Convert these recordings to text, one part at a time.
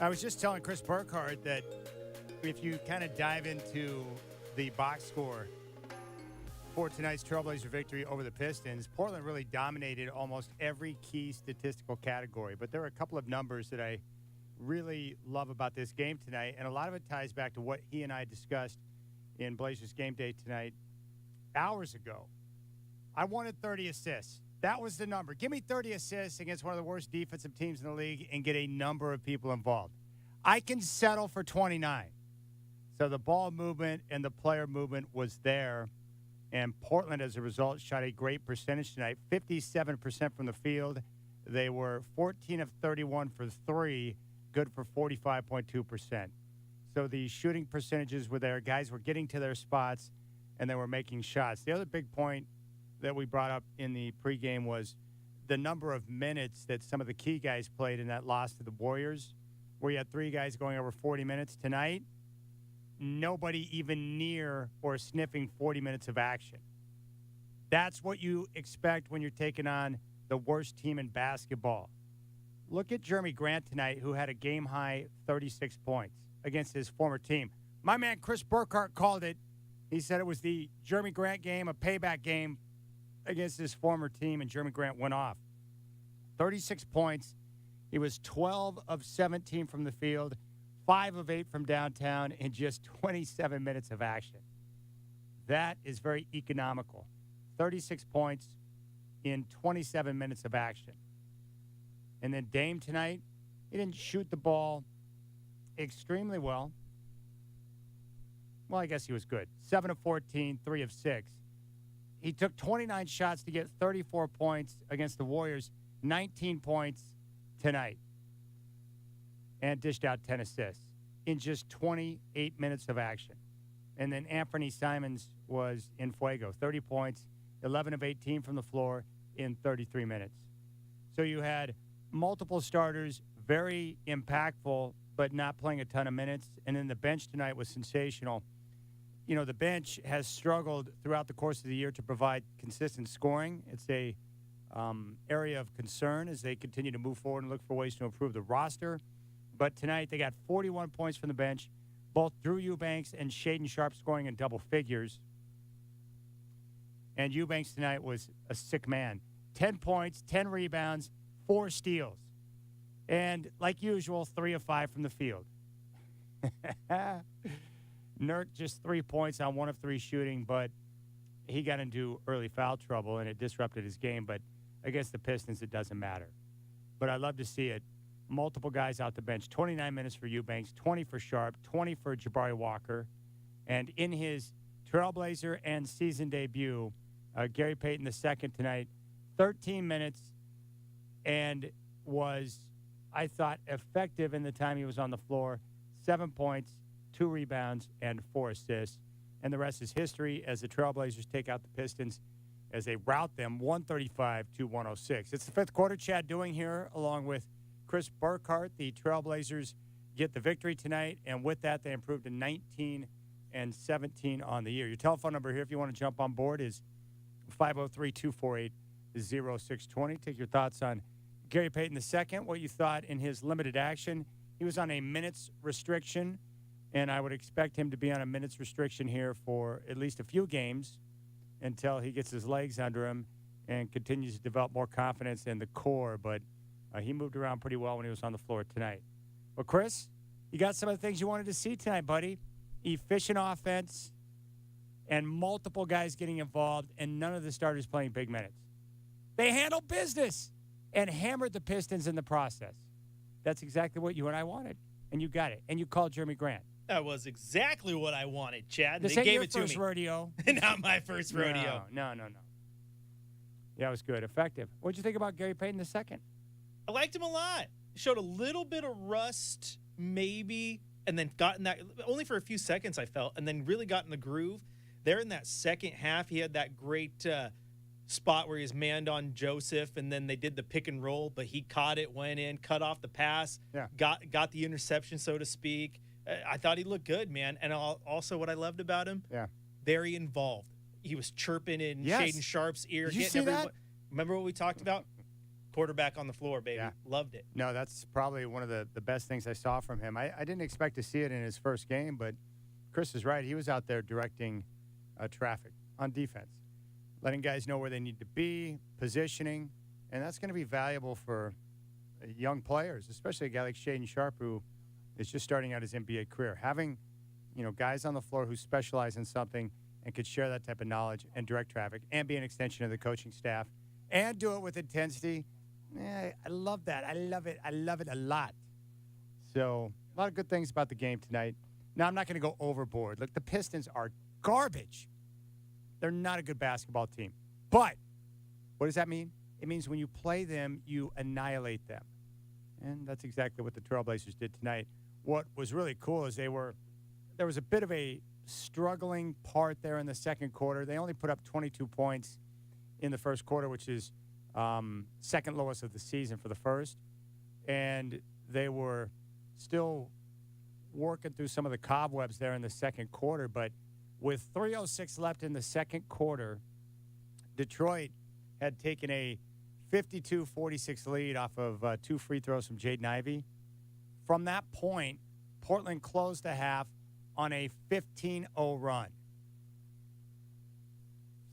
I was just telling Chris Burkhardt that if you kind of dive into the box score for tonight's Trailblazer victory over the Pistons, Portland really dominated almost every key statistical category. But there are a couple of numbers that I really love about this game tonight, and a lot of it ties back to what he and I discussed in Blazers Game Day tonight hours ago. I wanted 30 assists. That was the number. Give me 30 assists against one of the worst defensive teams in the league and get a number of people involved. I can settle for 29. So the ball movement and the player movement was there. And Portland, as a result, shot a great percentage tonight, 57% from the field. They were 14 of 31 for three, good for 45.2%. So the shooting percentages were there. Guys were getting to their spots, and they were making shots. The other big point that we brought up in the pregame was the number of minutes that some of the key guys played in that loss to the Warriors, where you had three guys going over 40 minutes tonight. Nobody even near or sniffing 40 minutes of action. That's what you expect when you're taking on the worst team in basketball. Look at Jeremy Grant tonight, who had a game-high 36 points against his former team. My man Chris Burkhardt called it. He said it was the Jeremy Grant game, a payback game against his former team, and Jeremy Grant went off. 36 points. He was 12 of 17 from the field, 5 of 8 from downtown in just 27 minutes of action. That is very economical. 36 points in 27 minutes of action. And then Dame tonight, he didn't shoot the ball extremely well. Well, I guess he was good. 7 of 14, 3 of 6. He took 29 shots to get 34 points against the Warriors, 19 points tonight, and dished out 10 assists in just 28 minutes of action. And then Anthony Simons was in fuego, 30 points, 11 of 18 from the floor in 33 minutes. So you had multiple starters, very impactful, but not playing a ton of minutes. And then the bench tonight was sensational. You know, the bench has struggled throughout the course of the year to provide consistent scoring. It's a area of concern as they continue to move forward and look for ways to improve the roster. But tonight they got 41 points from the bench, both Drew Eubanks and Shaedon Sharpe scoring in double figures. And Eubanks tonight was a sick man. 10 points, 10 rebounds, 4 steals. And like usual, 3 of 5 from the field. Nurk just 3 points on 1 of 3 shooting, but he got into early foul trouble, and it disrupted his game. But against the Pistons, it doesn't matter. But I love to see it. Multiple guys out the bench. 29 minutes for Eubanks, 20 for Sharpe, 20 for Jabari Walker. And in his Trailblazer and season debut, Gary Payton II tonight, 13 minutes, and was, I thought, effective in the time he was on the floor. 7 points, 2 rebounds, and 4 assists. And the rest is history as the Trailblazers take out the Pistons as they rout them 135-106. It's the fifth quarter. Chad Doing here along with Chris Burkhardt. The Trailblazers get the victory tonight, and with that, they improved to 19-17 on the year. Your telephone number here, if you want to jump on board, is 503-248-0620. Take your thoughts on Gary Payton II, what you thought in his limited action. He was on a minutes restriction, and I would expect him to be on a minutes restriction here for at least a few games until he gets his legs under him and continues to develop more confidence in the core. But he moved around pretty well when he was on the floor tonight. But, Chris, you got some of the things you wanted to see tonight, buddy. Efficient offense and multiple guys getting involved and none of the starters playing big minutes. They handled business and hammered the Pistons in the process. That's exactly what you and I wanted, and you got it. And you called Jeremy Grant. That was exactly what I wanted, Chad. This They ain't gave your it to first me. rodeo. Not my first rodeo. No. Yeah, it was good. Effective. What'd you think about Gary Payton II? I liked him a lot. Showed a little bit of rust, maybe, and then got in that only for a few seconds, I felt, and then really got in the groove. There in that second half, he had that great spot where he was manned on Joseph, and then they did the pick and roll, but he caught it, went in, cut off the pass, got the interception, so to speak. I thought he looked good, man. And also what I loved about him, very involved. He was chirping in Shaedon Sharpe's ear. Did you see that? Remember what we talked about? Quarterback on the floor, baby. Yeah. Loved it. No, that's probably one of the best things I saw from him. I didn't expect to see it in his first game, but Chris is right. He was out there directing traffic on defense, letting guys know where they need to be, positioning, and that's going to be valuable for young players, especially a guy like Shaden Sharp who is just starting out his NBA career. Having, guys on the floor who specialize in something and could share that type of knowledge and direct traffic and be an extension of the coaching staff and do it with intensity. I love that. I love it. I love it a lot. So a lot of good things about the game tonight. Now, I'm not going to go overboard. Look, the Pistons are garbage. They're not a good basketball team. But what does that mean? It means when you play them, you annihilate them. And that's exactly what the Trailblazers did tonight. What was really cool is there was a bit of a struggling part there in the second quarter. They only put up 22 points in the first quarter, which is second lowest of the season for the first. And they were still working through some of the cobwebs there in the second quarter. But with 3:06 left in the second quarter, Detroit had taken a 52-46 lead off of 2 free throws from Jaden Ivey. From that point, Portland closed the half on a 15-0 run.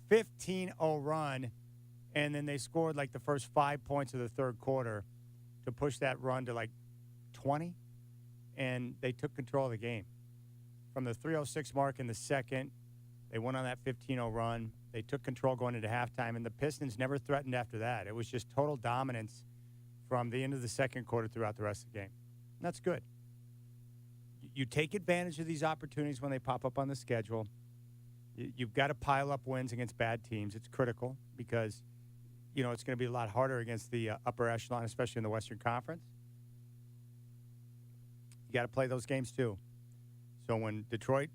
15-0 run, and then they scored like the first 5 points of the third quarter to push that run to like 20, and they took control of the game. From the 3:06 mark in the second, they went on that 15-0 run. They took control going into halftime, and the Pistons never threatened after that. It was just total dominance from the end of the second quarter throughout the rest of the game. And that's good. You take advantage of these opportunities when they pop up on the schedule. You've got to pile up wins against bad teams. It's critical because, it's going to be a lot harder against the upper echelon, especially in the Western Conference. You got to play those games too. So when Detroit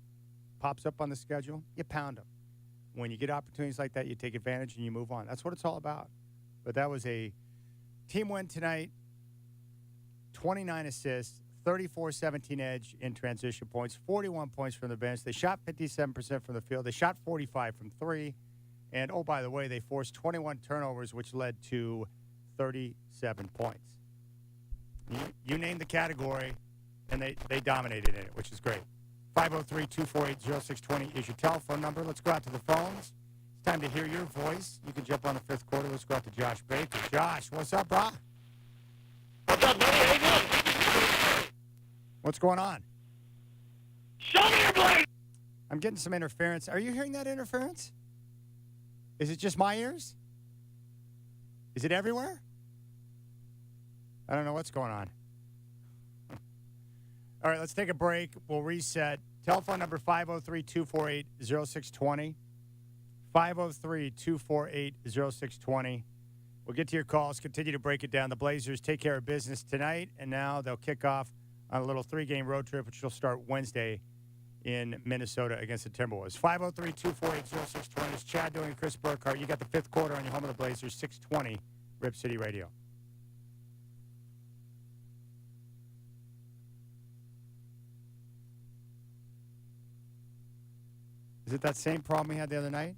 pops up on the schedule, you pound them. When you get opportunities like that, you take advantage and you move on. That's what it's all about. But that was a team win tonight, 29 assists, 34-17 edge in transition points, 41 points from the bench. They shot 57% from the field. They shot 45 from three. And, oh, by the way, they forced 21 turnovers, which led to 37 points. You name the category, and they dominated in it, which is great. 503-248-0620 is your telephone number. Let's go out to the phones. It's time to hear your voice. You can jump on the fifth quarter. Let's go out to Josh Baker. Josh, what's up, brah? What's up, buddy? How you doing? What's going on? Show me your blade! I'm getting some interference. Are you hearing that interference? Is it just my ears? Is it everywhere? I don't know what's going on. All right, let's take a break. We'll reset. Telephone number 503-248-0620. 503-248-0620. We'll get to your calls. Continue to break it down. The Blazers take care of business tonight, and now they'll kick off on a little 3-game road trip, which will start Wednesday in Minnesota against the Timberwolves. 503-248-0620. It's Chad doing Chris Burkhardt. You got the fifth quarter on your home of the Blazers, 620 Rip City Radio. Is it that same problem we had the other night?